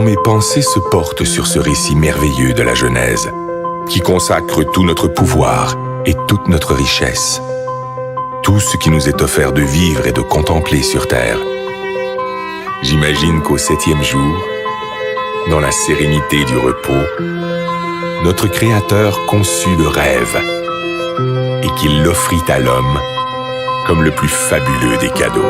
Quand mes pensées se portent sur ce récit merveilleux de la Genèse, qui consacre tout notre pouvoir et toute notre richesse, tout ce qui nous est offert de vivre et de contempler sur terre, j'imagine qu'au 7e jour, dans la sérénité du repos, notre Créateur conçut le rêve et qu'il l'offrit à l'homme comme le plus fabuleux des cadeaux.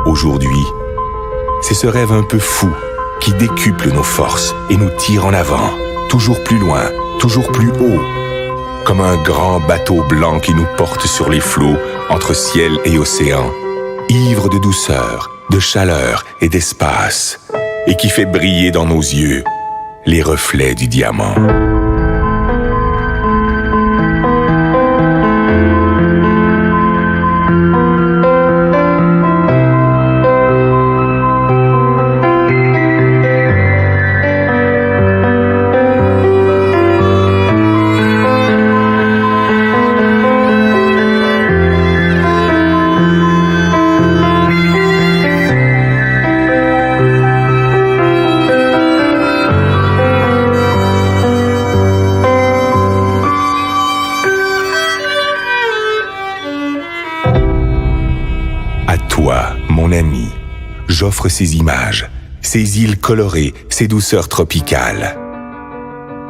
Aujourd'hui, c'est ce rêve un peu fou qui décuple nos forces et nous tire en avant, toujours plus loin, toujours plus haut, comme un grand bateau blanc qui nous porte sur les flots entre ciel et océan, ivre de douceur, de chaleur et d'espace, et qui fait briller dans nos yeux les reflets du diamant. Toi, mon ami, j'offre ces images, ces îles colorées, ces douceurs tropicales.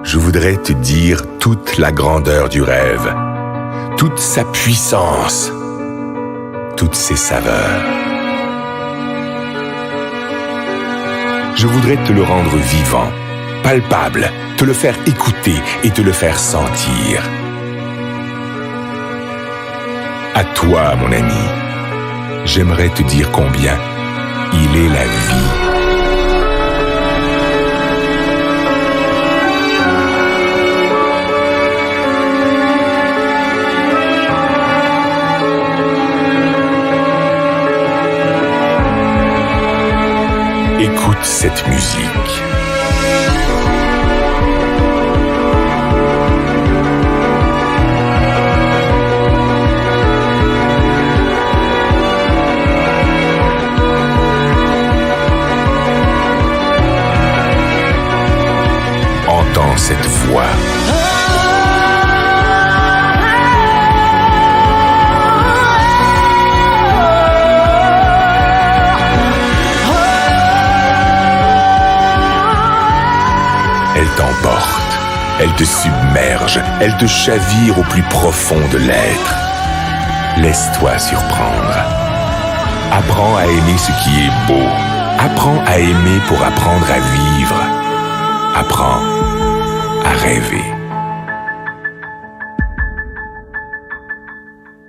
Je voudrais te dire toute la grandeur du rêve, toute sa puissance, toutes ses saveurs. Je voudrais te le rendre vivant, palpable, te le faire écouter et te le faire sentir. À toi, mon ami, j'aimerais te dire combien il est la vie. Écoute cette musique. Entends cette voix. Elle t'emporte, elle te submerge, elle te chavire au plus profond de l'être. Laisse-toi surprendre. Apprends à aimer ce qui est beau. Apprends à aimer pour apprendre à vivre. Apprends à rêver.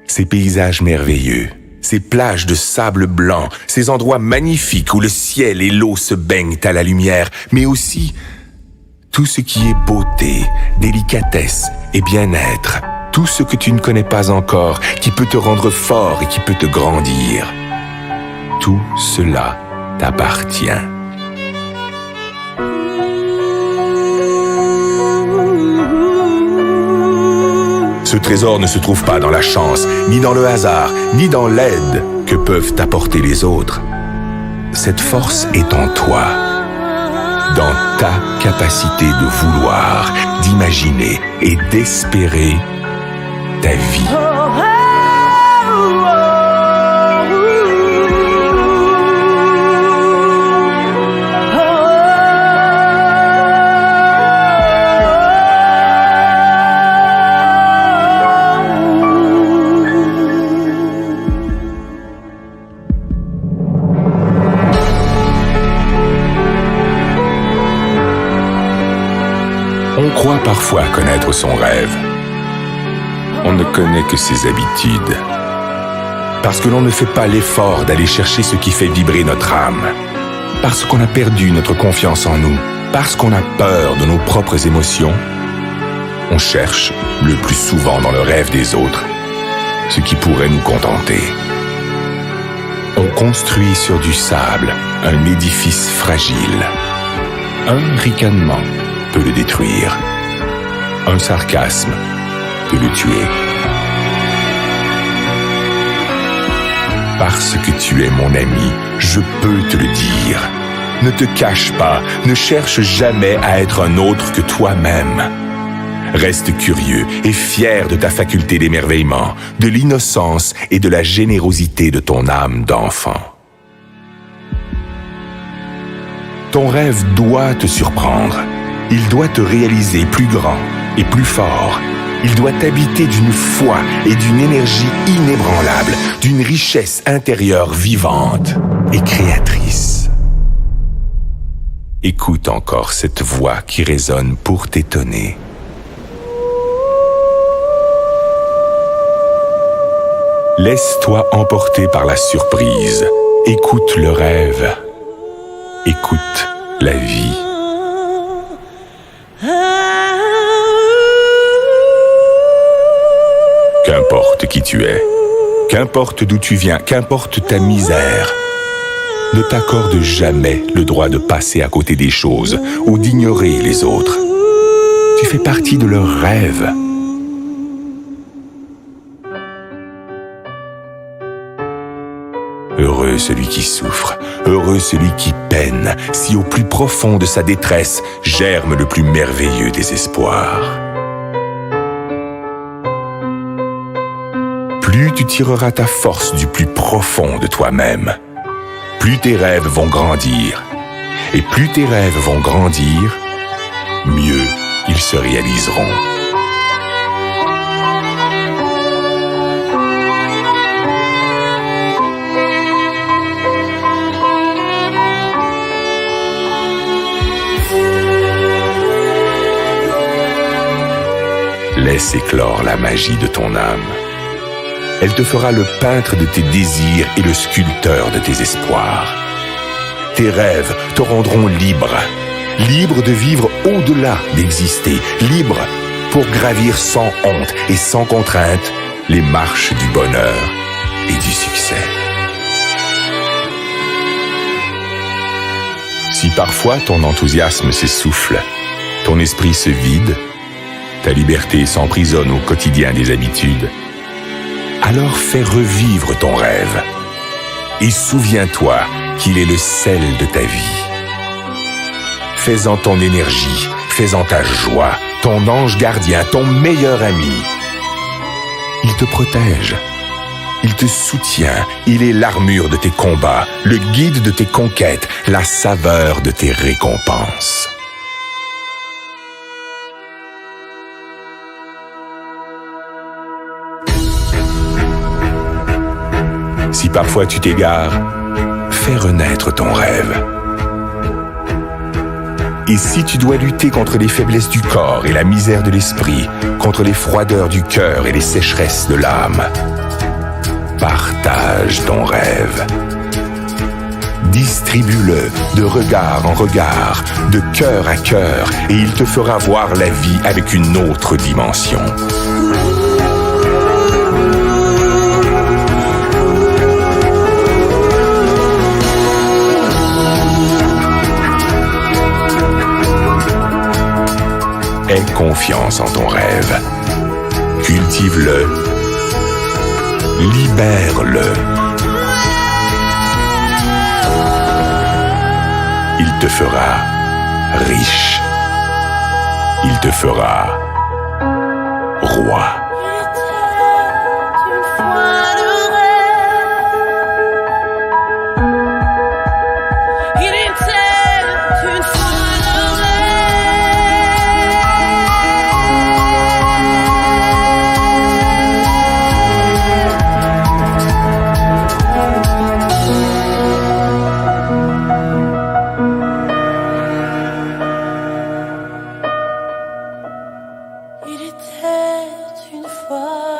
Ces paysages merveilleux, ces plages de sable blanc, ces endroits magnifiques où le ciel et l'eau se baignent à la lumière, mais aussi tout ce qui est beauté, délicatesse et bien-être, tout ce que tu ne connais pas encore, qui peut te rendre fort et qui peut te grandir. Tout cela t'appartient. Ce trésor ne se trouve pas dans la chance, ni dans le hasard, ni dans l'aide que peuvent t'apporter les autres. Cette force est en toi, dans ta capacité de vouloir, d'imaginer et d'espérer ta vie. On croit parfois connaître son rêve. On ne connaît que ses habitudes. Parce que l'on ne fait pas l'effort d'aller chercher ce qui fait vibrer notre âme. Parce qu'on a perdu notre confiance en nous. Parce qu'on a peur de nos propres émotions. On cherche, le plus souvent dans le rêve des autres, ce qui pourrait nous contenter. On construit sur du sable un édifice fragile. Un ricanement peut le détruire. Un sarcasme peut le tuer. Parce que tu es mon ami, je peux te le dire. Ne te cache pas, ne cherche jamais à être un autre que toi-même. Reste curieux et fier de ta faculté d'émerveillement, de l'innocence et de la générosité de ton âme d'enfant. Ton rêve doit te surprendre. Il doit te réaliser plus grand et plus fort. Il doit t'habiter d'une foi et d'une énergie inébranlable, d'une richesse intérieure vivante et créatrice. Écoute encore cette voix qui résonne pour t'étonner. Laisse-toi emporter par la surprise. Écoute le rêve. Écoute la vie. Qu'importe qui tu es, qu'importe d'où tu viens, qu'importe ta misère, ne t'accorde jamais le droit de passer à côté des choses ou d'ignorer les autres. Tu fais partie de leurs rêves. Heureux celui qui souffre, heureux celui qui peine, si au plus profond de sa détresse germe le plus merveilleux des espoirs. Plus tu tireras ta force du plus profond de toi-même, plus tes rêves vont grandir. Et plus tes rêves vont grandir, mieux ils se réaliseront. Laisse éclore la magie de ton âme. Elle te fera le peintre de tes désirs et le sculpteur de tes espoirs. Tes rêves te rendront libre, libre de vivre au-delà d'exister, libre pour gravir sans honte et sans contrainte les marches du bonheur et du succès. Si parfois ton enthousiasme s'essouffle, ton esprit se vide, ta liberté s'emprisonne au quotidien des habitudes, alors fais revivre ton rêve et souviens-toi qu'il est le sel de ta vie. Fais-en ton énergie, fais-en ta joie, ton ange gardien, ton meilleur ami. Il te protège, il te soutient, il est l'armure de tes combats, le guide de tes conquêtes, la saveur de tes récompenses. Si parfois tu t'égares, fais renaître ton rêve. Et si tu dois lutter contre les faiblesses du corps et la misère de l'esprit, contre les froideurs du cœur et les sécheresses de l'âme, partage ton rêve. Distribue-le de regard en regard, de cœur à cœur, et il te fera voir la vie avec une autre dimension. Aie confiance en ton rêve. Cultive-le. Libère-le. Il te fera riche. Il te fera roi. Il était une fois